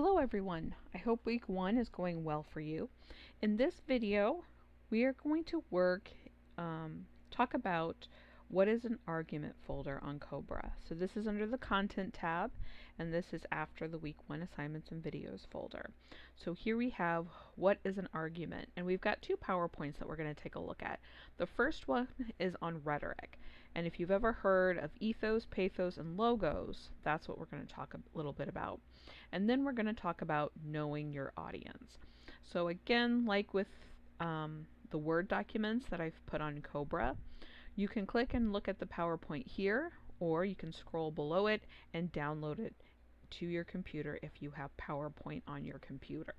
Hello everyone, I hope week 1 is going well for you. In this video, we are going to talk about what is an argument folder on Cobra. So this is under the content tab, and this is after the week 1 assignments and videos folder. So here we have what is an argument, and we've got two PowerPoints that we're going to take a look at. The first one is on rhetoric, and if you've ever heard of ethos, pathos, and logos, that's what we're going to talk a little bit about. And then we're going to talk about knowing your audience. So again, like with the Word documents that I've put on Cobra, you can click and look at the PowerPoint here, or you can scroll below it and download it to your computer if you have PowerPoint on your computer.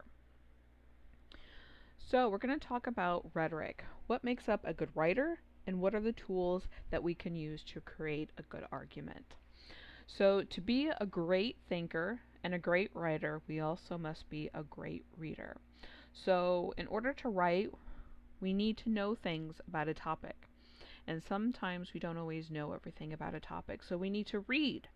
So we're going to talk about rhetoric. What makes up a good writer, and what are the tools that we can use to create a good argument? So to be a great thinker and a great writer, we also must be a great reader. So in order to write, we need to know things about a topic. And sometimes we don't always know everything about a topic. So we need to read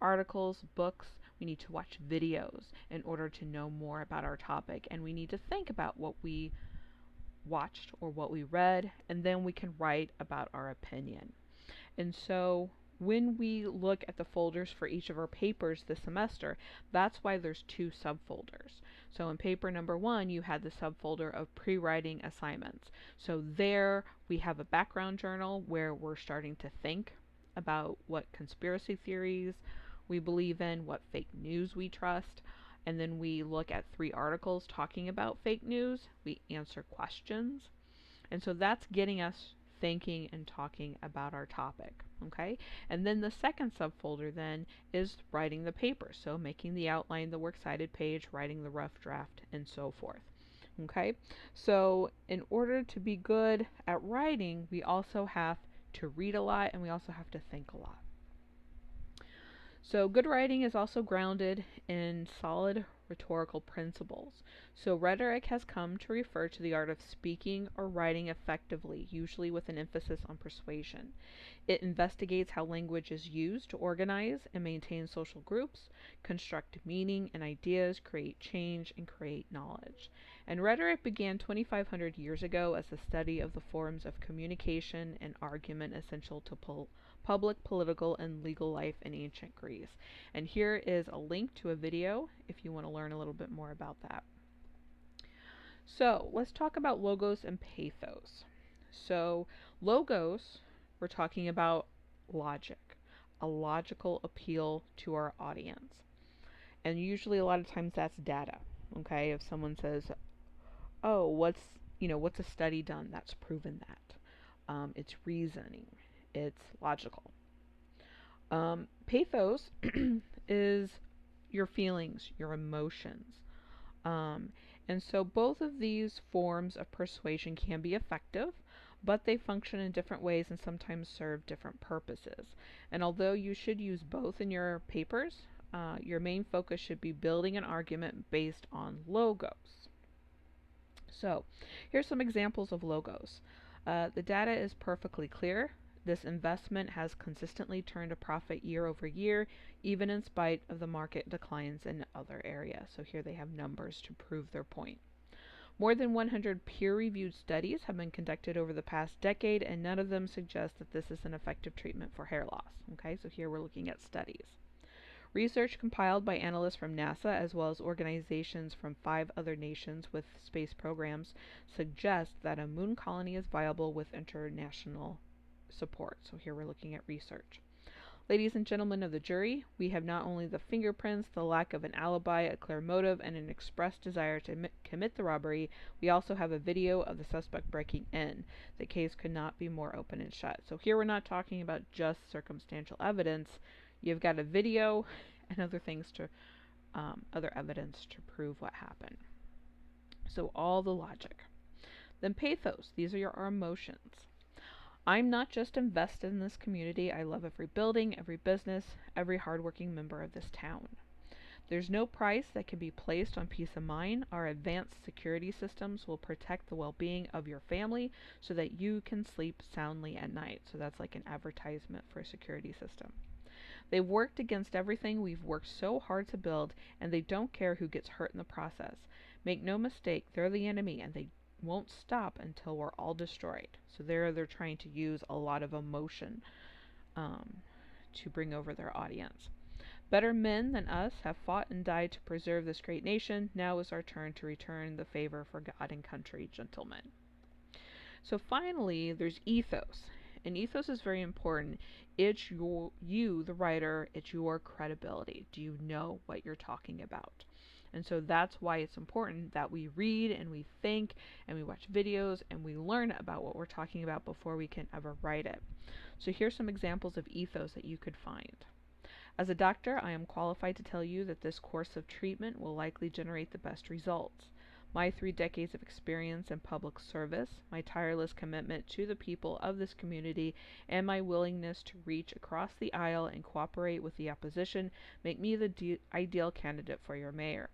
articles, books, we need to watch videos in order to know more about our topic. And we need to think about what we watched or what we read, and then we can write about our opinion. And so when we look at the folders for each of our papers this semester, that's why there's two subfolders. So in paper number 1, you had the subfolder of pre-writing assignments. So there we have a background journal where we're starting to think about what conspiracy theories we believe in, what fake news we trust, and then we look at 3 articles talking about fake news. We answer questions. And so that's getting us thinking and talking about our topic, okay? And then the second subfolder then is writing the paper, so making the outline, the works cited page, writing the rough draft, and so forth, okay? So in order to be good at writing, we also have to read a lot, and we also have to think a lot. So good writing is also grounded in solid rhetorical principles. So rhetoric has come to refer to the art of speaking or writing effectively, usually with an emphasis on persuasion. It investigates how language is used to organize and maintain social groups, construct meaning and ideas, create change, and create knowledge. And rhetoric began 2,500 years ago as the study of the forms of communication and argument essential to public, political, and legal life in ancient Greece. And here is a link to a video if you want to learn a little bit more about that. So let's talk about logos and pathos. So logos, we're talking about logic, a logical appeal to our audience. And usually a lot of times that's data. Okay, if someone says, oh, what's a study done that's proven that? It's reasoning. It's logical. Pathos is your feelings, your emotions. And so both of these forms of persuasion can be effective, but they function in different ways and sometimes serve different purposes. And although you should use both in your papers, your main focus should be building an argument based on logos. So here's some examples of logos. The data is perfectly clear. This investment has consistently turned a profit year over year, even in spite of the market declines in other areas. So here they have numbers to prove their point. More than 100 peer-reviewed studies have been conducted over the past decade, and none of them suggest that this is an effective treatment for hair loss. Okay, so here we're looking at studies. Research compiled by analysts from NASA as well as organizations from 5 other nations with space programs suggests that a moon colony is viable with international support. So here we're looking at research. Ladies and gentlemen of the jury, we have not only the fingerprints, the lack of an alibi, a clear motive, and an expressed desire to commit the robbery, we also have a video of the suspect breaking in. The case could not be more open and shut. So here we're not talking about just circumstantial evidence. You've got a video and other evidence to prove what happened. So all the logic. Then pathos. These are our emotions. I'm not just invested in this community. I love every building, every business, every hardworking member of this town. There's no price that can be placed on peace of mind. Our advanced security systems will protect the well-being of your family so that you can sleep soundly at night. So that's like an advertisement for a security system. They've worked against everything we've worked so hard to build, and they don't care who gets hurt in the process. Make no mistake, they're the enemy, and they won't stop until we're all destroyed. So they're trying to use a lot of emotion um, to bring over their audience. Better men than us have fought and died to preserve this great nation. Now is our turn to return the favor for God and country, gentlemen. So finally, there's ethos. And ethos is very important. It's you, the writer, it's your credibility. Do you know what you're talking about? And so that's why it's important that we read and we think and we watch videos and we learn about what we're talking about before we can ever write it. So here's some examples of ethos that you could find. As a doctor, I am qualified to tell you that this course of treatment will likely generate the best results. My 3 decades of experience in public service, my tireless commitment to the people of this community, and my willingness to reach across the aisle and cooperate with the opposition make me the ideal candidate for your mayor.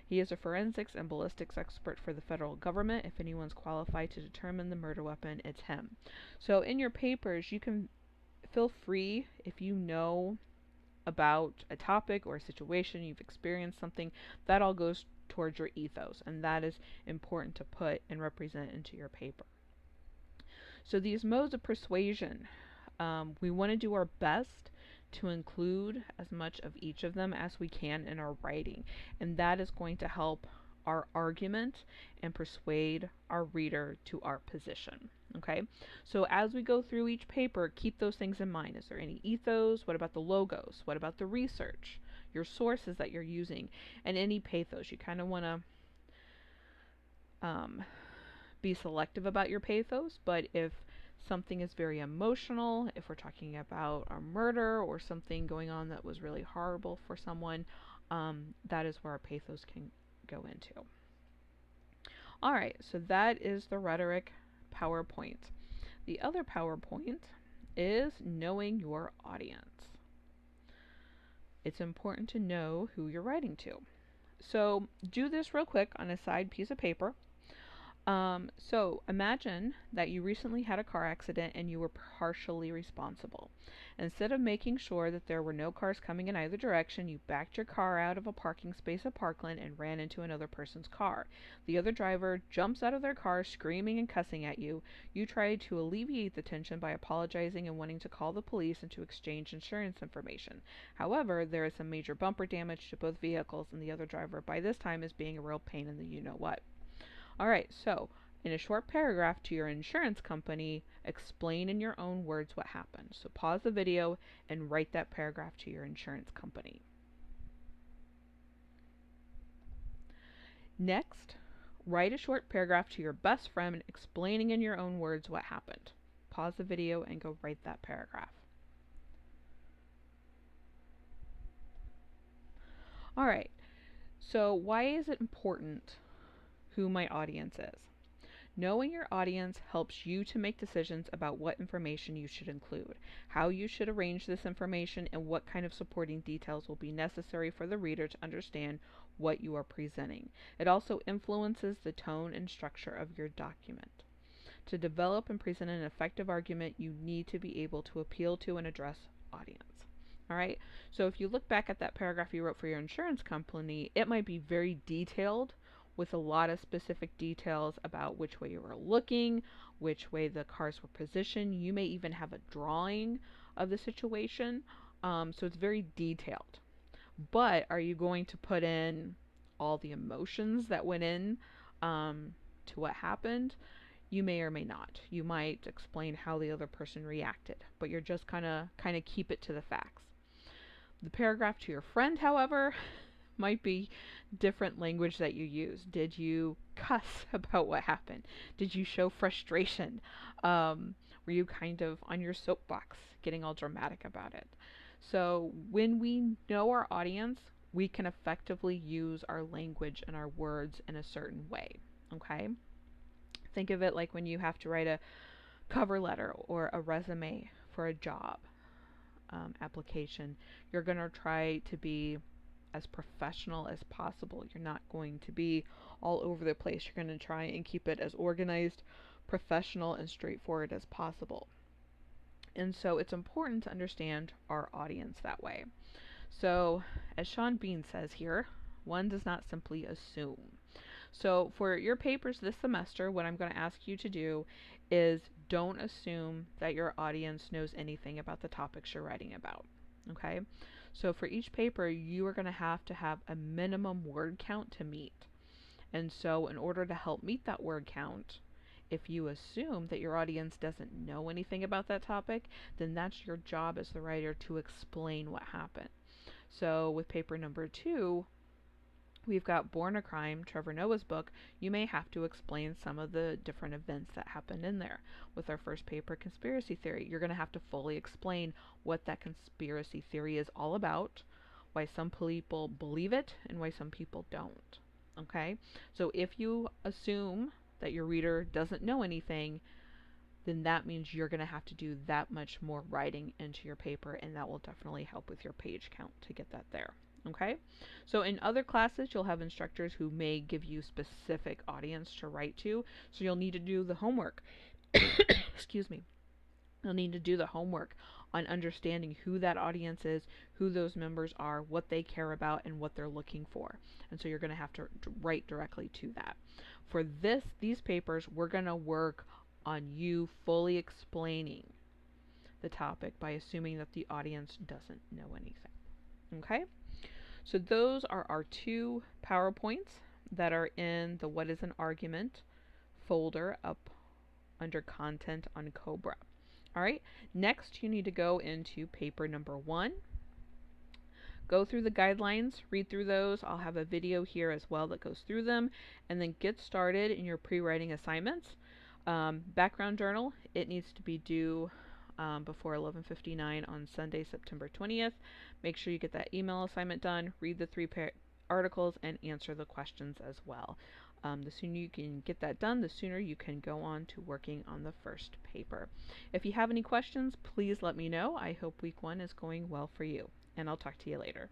He is a forensics and ballistics expert for the federal government. If anyone's qualified to determine the murder weapon, it's him. So in your papers, you can feel free, if you know about a topic or a situation, you've experienced something, that all goes towards your ethos, and that is important to put and represent into your paper. So these modes of persuasion, we want to do our best to include as much of each of them as we can in our writing, and that is going to help our argument and persuade our reader to our position. Okay, so as we go through each paper, keep those things in mind. Is there any ethos? What about the logos? What about the research? Your sources that you're using, and any pathos. You kind of want to be selective about your pathos, but if something is very emotional, if we're talking about a murder or something going on that was really horrible for someone, that is where our pathos can go into. Alright, so that is the rhetoric PowerPoint. The other PowerPoint is knowing your audience. It's important to know who you're writing to. So do this real quick on a side piece of paper. So imagine that you recently had a car accident and you were partially responsible. Instead of making sure that there were no cars coming in either direction, you backed your car out of a parking space at Parkland and ran into another person's car. The other driver jumps out of their car screaming and cussing at you. You try to alleviate the tension by apologizing and wanting to call the police and to exchange insurance information. However, there is some major bumper damage to both vehicles, and the other driver by this time is being a real pain in the you-know-what. Alright, so in a short paragraph to your insurance company, explain in your own words what happened. So pause the video and write that paragraph to your insurance company. Next, write a short paragraph to your best friend explaining in your own words what happened. Pause the video and go write that paragraph. Alright, so why is it important who my audience is? Knowing your audience helps you to make decisions about what information you should include, how you should arrange this information, and what kind of supporting details will be necessary for the reader to understand what you are presenting. It also influences the tone and structure of your document. To develop and present an effective argument, you need to be able to appeal to and address audience. Alright, so if you look back at that paragraph you wrote for your insurance company, it might be very detailed, with a lot of specific details about which way you were looking, which way the cars were positioned. You may even have a drawing of the situation, so it's very detailed. But are you going to put in all the emotions that went in to what happened? You may or may not. You might explain how the other person reacted, but you're just kind of keep it to the facts. The paragraph to your friend, however, might be different language that you use. Did you cuss about what happened? Did you show frustration? Were you kind of on your soapbox getting all dramatic about it? So when we know our audience, we can effectively use our language and our words in a certain way. Okay? Think of it like when you have to write a cover letter or a resume for a job application. You're going to try to be as professional as possible. You're not going to be all over the place. You're going to try and keep it as organized, professional, and straightforward as possible. And so it's important to understand our audience that way. So, as Sean Bean says here, one does not simply assume. So, for your papers this semester, what I'm going to ask you to do is don't assume that your audience knows anything about the topics you're writing about. Okay? So, for each paper, you are going to have a minimum word count to meet. And so, in order to help meet that word count, if you assume that your audience doesn't know anything about that topic, then that's your job as the writer to explain what happened. So, with paper number 2, we've got Born a Crime, Trevor Noah's book. You may have to explain some of the different events that happened in there. With our first paper, Conspiracy Theory, you're going to have to fully explain what that conspiracy theory is all about, why some people believe it, and why some people don't. Okay? So if you assume that your reader doesn't know anything, then that means you're going to have to do that much more writing into your paper, and that will definitely help with your page count to get that there. Okay? So in other classes, you'll have instructors who may give you specific audience to write to, so you'll need to do the homework. Excuse me. You'll need to do the homework on understanding who that audience is, who those members are, what they care about, and what they're looking for. And so you're going to have to write directly to that. For these papers, we're going to work on you fully explaining the topic by assuming that the audience doesn't know anything. Okay? So those are our 2 PowerPoints that are in the What is an Argument folder up under Content on Cobra. All right, next you need to go into paper number 1. Go through the guidelines, read through those. I'll have a video here as well that goes through them, and then get started in your pre-writing assignments. Background journal, it needs to be due before 11:59 on Sunday, September 20th. Make sure you get that email assignment done, read the 3 articles, and answer the questions as well. The sooner you can get that done, the sooner you can go on to working on the first paper. If you have any questions, please let me know. I hope week 1 is going well for you, and I'll talk to you later.